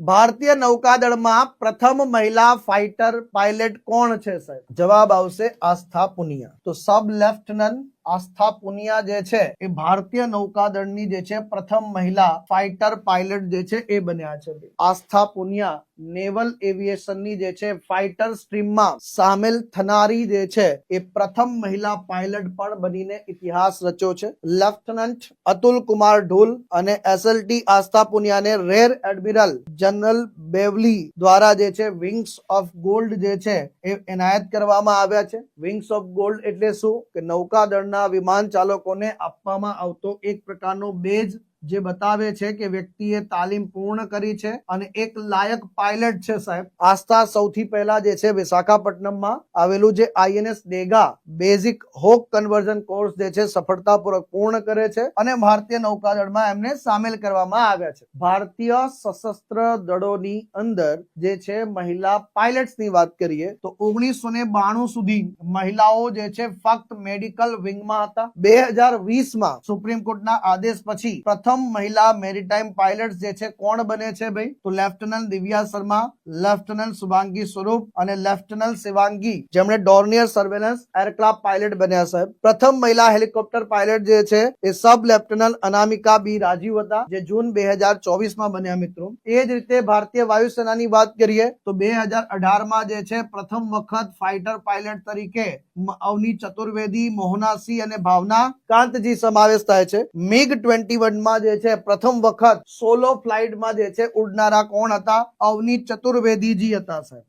ભારતીય નૌકાદળમાં પ્રથમ મહિલા ફાઇટર પાયલટ કોણ છે સાહેબ? જવાબ આવશે આસ્થા પુનિયા. તો સબ લેફ્ટનન્ટ આસ્થા પુનિયા જે છે એ ભારતીય નૌકાદળની જે છે પ્રથમ મહિલા ફાઇટર પાયલટ જે છે એ બન્યા છે. આસ્થા પુનિયા નેવલ એવિએશનની જે છે ફાઇટર સ્ટ્રીમમાં સામેલ થનારી જે છે એ પ્રથમ મહિલા પાયલટ પણ બનીને ઇતિહાસ રચ્યો છે. લેફ્ટનન્ટ અતુલ કુમાર ઢોલ અને એસએલટી આસ્થા પુનિયાને રેર એડમિરલ જનરલ બેવલી દ્વારા જે છે વિંગ્સ ઓફ ગોલ્ડ જે છે એ એનાયત કરવામાં આવ્યા છે. વિંગ્સ ઓફ ગોલ્ડ એટલે શું? કે નૌકાદળના વિમાન ચાલકોને આપવામાં આવતો એક પ્રકારનો બેજ જે બતાવે છે કે વ્યક્તિએ તાલીમ પૂર્ણ કરી છે અને એક લાયક પાયલટ છે સાહેબ. આસ્થા સૌથી પહેલા જે છે વિશાખાપટ્ટનમમાં આવેલું જે INS Dega basic hawk conversion course જે છે સફળતાપૂર્વક પૂર્ણ કરે છે અને ભારતીય નૌકાદળમાં એમને સામેલ કરવામાં આવ્યા છે. ભારતીય સશસ્ત્ર દળોની અંદર જે છે મહિલા પાયલટ્સની વાત કરીએ તો 1992 સુધી મહિલાઓ જે છે ફક્ત મેડિકલ વિંગમાં હતા. 2020માં સુપ્રીમ કોર્ટના આદેશ પછી પ્રથમ મહિલા મેરીટાઈમ પાયલટ જે છે કોણ બને છે ભાઈ? તો લેફ્ટનન્ટ દિવ્યા શર્મા, લેફ્ટનન્ટ શુભાંગી સ્વરૂપ અને લેફ્ટનન્ટ શિવાંગી જેમણે ડોર્નિયર સર્વેલન્સ એરક્રાફ્ટ પાયલટ બન્યા સાહેબ. પ્રથમ મહિલા હેલિકોપ્ટર પાયલટ જે છે એ સબ લેફ્ટનન્ટ અનામિકા બી રાજીવ હતા જે જૂન 2024માં બન્યા મિત્રો. એ જ રીતે ભારતીય વાયુસેનાની વાત કરીએ તો 2018માં જે છે પ્રથમ વખત ફાઇટર પાયલટ તરીકે અવની ચતુર્વેદી, મોહનાસી અને ભાવના કાંતજી સમાવેશ થાય છે. MiG-21માં જે છે પ્રથમ વખત સોલો ફ્લાઇટમાં જે છે ઉડનારા કોણ હતા? અવની ચતુર્વેદીજી હતા સાહેબ.